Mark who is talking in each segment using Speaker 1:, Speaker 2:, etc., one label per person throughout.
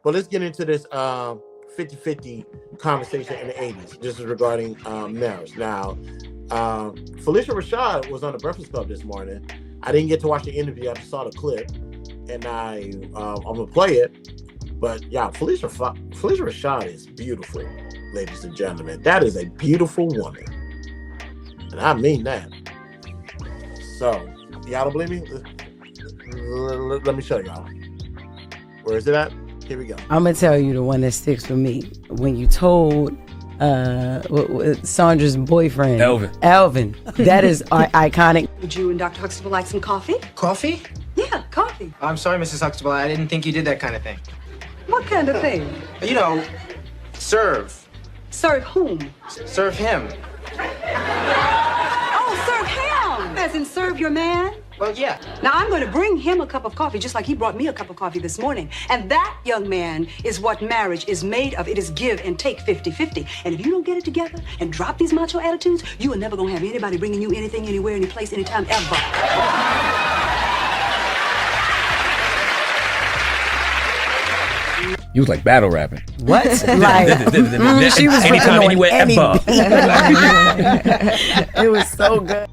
Speaker 1: But let's get into this 50-50 conversation in the 80s. This is regarding marriage. Now, Phylicia Rashad was on the Breakfast Club this morning. I didn't get to watch the interview. I just saw the clip, and I'm gonna play it. But yeah, Phylicia Rashad is beautiful, ladies and gentlemen. That is a beautiful woman, and I mean that. So, y'all don't believe me? Let me show y'all. Where is it at? Here we go.
Speaker 2: I'm gonna tell you the one that sticks with me. When you told Sandra's boyfriend, Alvin, that is iconic.
Speaker 3: Would you and Dr. Huxtable like some coffee?
Speaker 4: Coffee?
Speaker 3: Yeah, coffee.
Speaker 4: I'm sorry, Mrs. Huxtable. I didn't think you did that kind of thing.
Speaker 3: What kind of thing?
Speaker 4: You know, serve.
Speaker 3: Serve whom?
Speaker 4: Serve him.
Speaker 3: Oh, serve him! As in serve your man?
Speaker 4: Well, yeah.
Speaker 3: Now, I'm going to bring him a cup of coffee just like he brought me a cup of coffee this morning. And that, young man, is what marriage is made of. It is give and take 50-50. And if you don't get it together and drop these macho attitudes, you are never going to have anybody bringing you anything, anywhere, any place, anytime, ever.
Speaker 5: You was like battle rapping.
Speaker 2: What? Like, she was
Speaker 5: anytime, anywhere, ever.
Speaker 2: It was so good.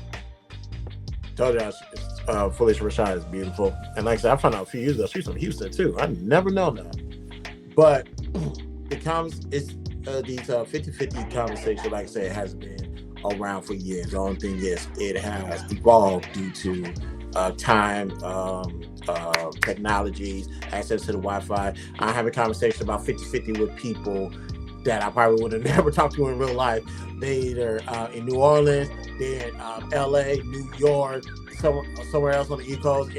Speaker 1: Told you, Phylicia Rashad is beautiful, and like I said, I found out a few years ago she's from Houston too. I never known that. But these 50-50 conversation, like I said, has been around for years. The only thing is, it has evolved due to time, technologies, access to the Wi-Fi. I have a conversation about 50-50 with people that I probably would have never talked to in real life. They either in New Orleans, they're in LA, New York, somewhere else on the East Coast,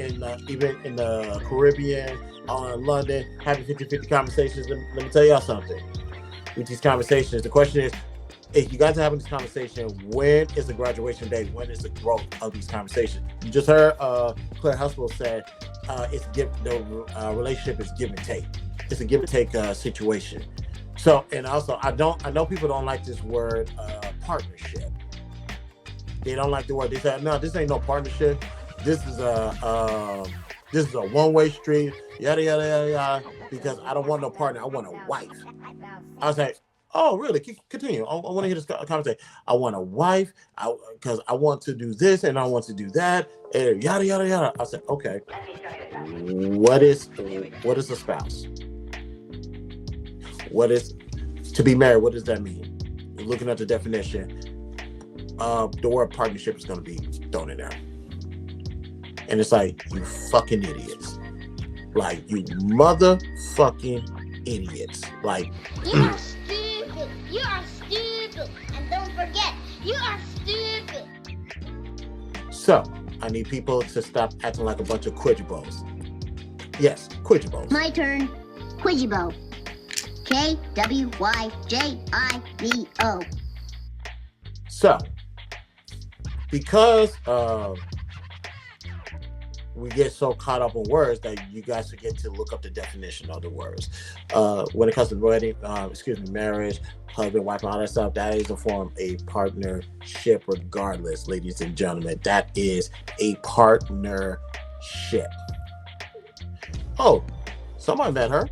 Speaker 1: even in the Caribbean, in London, having 50-50 conversations. Let me tell y'all something. With these conversations, the question is, if you guys are having this conversation, when is the graduation date? When is the growth of these conversations? You just heard Claire Huxtable said the relationship is give and take. It's a give and take situation. So, and also, I know people don't like this word partnership. They don't like the word. They say, no, this ain't no partnership. This is a one-way street. Yada yada yada yada. Because I don't want no partner. I want a wife. I was like, oh, really? Continue. I want to hear this conversation. I want a wife. Because I want to do this and I want to do that. And yada yada yada. I said, okay. What is a spouse? What is to be married? What does that mean? You're looking at the definition. The word partnership is going to be thrown in there. And it's like, you fucking idiots. Like, you motherfucking idiots. Like,
Speaker 6: you are stupid. You are stupid. And don't forget, you are stupid.
Speaker 1: So, I need people to stop acting like a bunch of quidjibos. Yes, quidjibos.
Speaker 6: My turn. Quidjibo. K-W-Y-J-I-B-O.
Speaker 1: So, because we get so caught up on words that you guys forget to look up the definition of the words. When it comes to wedding, marriage, husband, wife, and all that stuff, that is a form of a partnership regardless, ladies and gentlemen. That is a partnership. Oh, somebody met her.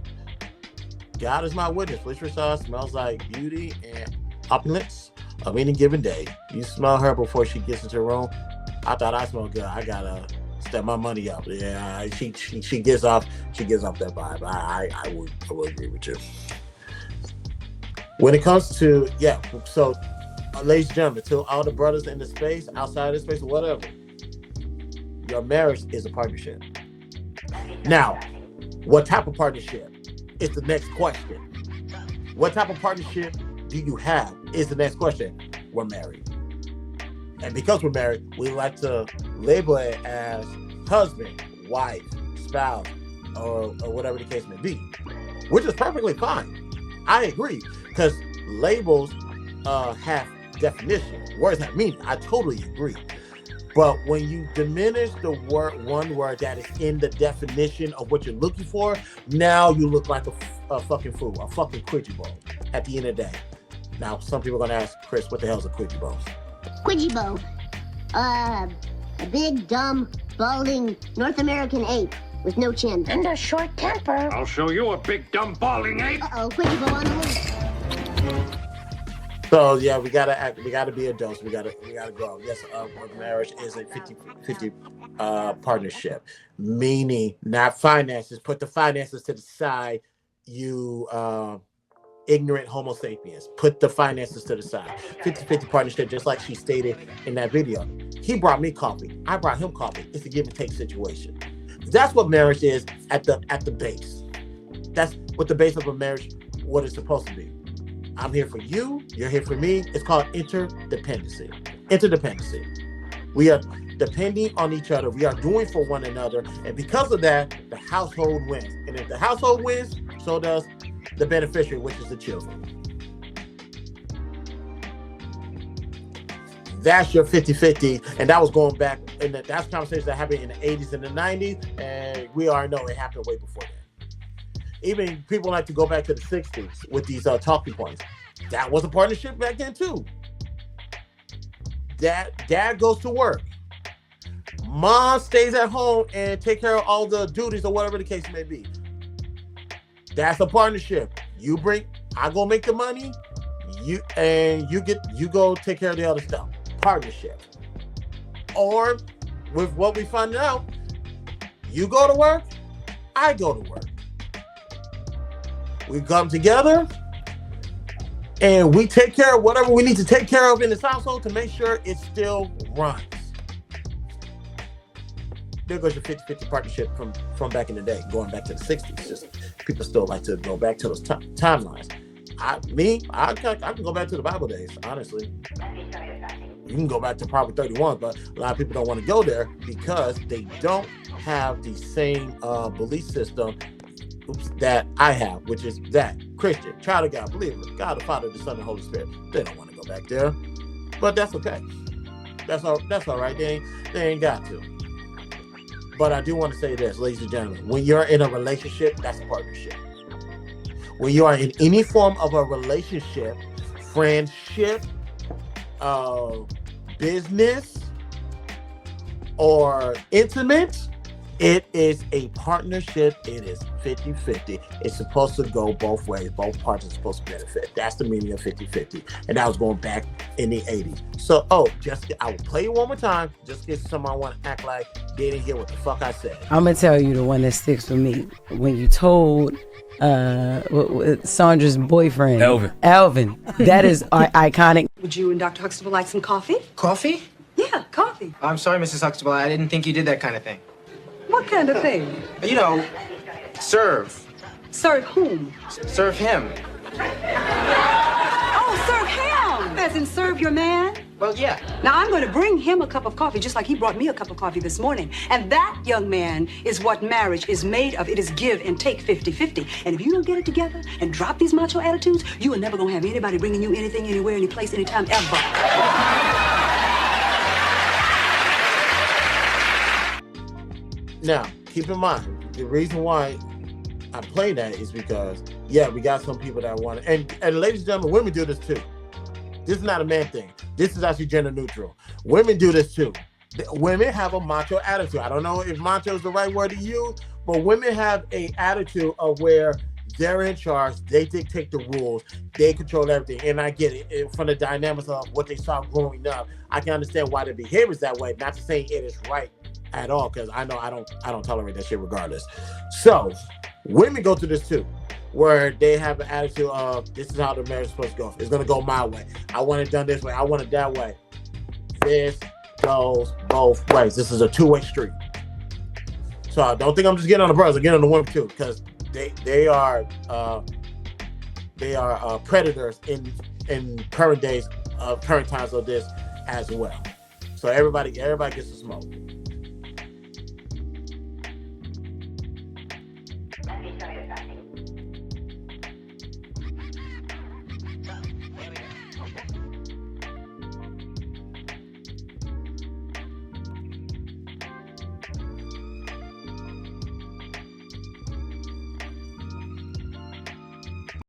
Speaker 1: God is my witness. Phylicia Rashad smells like beauty and opulence of any given day. You smell her before she gets into the room. I thought I smelled good. I gotta step my money up. Yeah, she gives off that vibe. I would agree with you. When it comes to so ladies and gentlemen, to all the brothers in the space, outside of the space, or whatever, your marriage is a partnership. Now, what type of partnership? Is the next question. What type of partnership do you have? Is the next question. We're married. And because we're married, we like to label it as husband, wife, spouse, or whatever the case may be, which is perfectly fine. I agree, because labels have definition. Words have meaning. I totally agree. But when you diminish the one word that is in the definition of what you're looking for, now you look like a fucking fool, a fucking quidjibo at the end of the day. Now, some people are going to ask, Chris, what the hell is a quidjibo?
Speaker 6: Quidjibo. A big, dumb, balding North American ape with no chin.
Speaker 7: And a short temper.
Speaker 8: I'll show you a big dumb balding ape.
Speaker 6: Uh-oh, quick, you go on the loose.
Speaker 1: So yeah, we gotta be adults. We gotta grow. Yes, marriage is a 50-50 partnership, meaning not finances. Put the finances to the side. You ignorant homo sapiens. Put the finances to the side. 50-50 partnership, just like she stated in that video. He brought me coffee. I brought him coffee. It's a give and take situation. That's what marriage is at the base. That's what the base of a marriage, what it's supposed to be. I'm here for you. You're here for me. It's called interdependency. We are depending on each other. We are doing for one another. And because of that, the household wins. And if the household wins, so does the beneficiary, which is the children. That's your 50-50. And that was going back, and that's conversations that happened in the 80s and the 90s. And we already know it happened way before that. Even people like to go back to the 60s with these talking points. That was a partnership back then too. Dad goes to work. Mom stays at home and take care of all the duties or whatever the case may be. That's a partnership. I go make the money, you go take care of the other stuff. Partnership. Or with what we find out, you go to work, I go to work. We come together and we take care of whatever we need to take care of in this household to make sure it still runs. There goes your 50-50 partnership from back in the day, going back to the 60s. Just people still like to go back to those timelines. I can go back to the Bible days, honestly. You can go back to Proverbs 31, but a lot of people don't want to go there because they don't have the same belief system that I have, which is that Christian, child of God, believer, God the Father, the Son, and the Holy Spirit. They don't want to go back there, but that's okay. That's all right. They ain't got to. But I do want to say this, ladies and gentlemen, when you're in a relationship, that's a partnership. When you are in any form of a relationship, friendship, business, or intimate, it is a partnership. It is 50-50. It's supposed to go both ways. Both parties are supposed to benefit. That's the meaning of 50-50. And that was going back in the 80s. So, I will play it one more time, just in case someone want to act like they didn't hear what the fuck I said.
Speaker 2: I'm going to tell you the one that sticks with me. When you told Sandra's boyfriend, Alvin, that is iconic.
Speaker 3: Would you and Dr. Huxtable like some coffee?
Speaker 4: Coffee?
Speaker 3: Yeah, coffee.
Speaker 4: I'm sorry, Mrs. Huxtable. I didn't think you did that kind of thing.
Speaker 3: What kind of thing?
Speaker 4: You know, serve.
Speaker 3: Serve whom?
Speaker 4: Serve him.
Speaker 3: Oh, serve him! As in serve your man?
Speaker 4: Well, yeah.
Speaker 3: Now, I'm going to bring him a cup of coffee just like he brought me a cup of coffee this morning. And that, young man, is what marriage is made of. It is give and take 50-50. And if you don't get it together and drop these macho attitudes, you are never going to have anybody bringing you anything, anywhere, any place, anytime, ever.
Speaker 1: Now, keep in mind, the reason why I play that is because, yeah, we got some people that want it. And ladies and gentlemen, women do this too. This is not a man thing. This is actually gender neutral. Women do this too. Women have a macho attitude. I don't know if macho is the right word to use, but women have an attitude of where they're in charge, they dictate the rules, they control everything. And I get it from the dynamics of what they saw growing up. I can understand why their behavior is that way. Not to say it is right at all, because I know I don't tolerate that shit regardless. So women go through this too, where they have an attitude of, this is how the marriage is supposed to go. It's gonna go my way. I want it done this way. I want it that way. This goes both ways. This is a two-way street. So I don't think I'm just getting on the brothers. I'm getting on the women too, because they are predators in current days, current times of this as well. So everybody gets to smoke.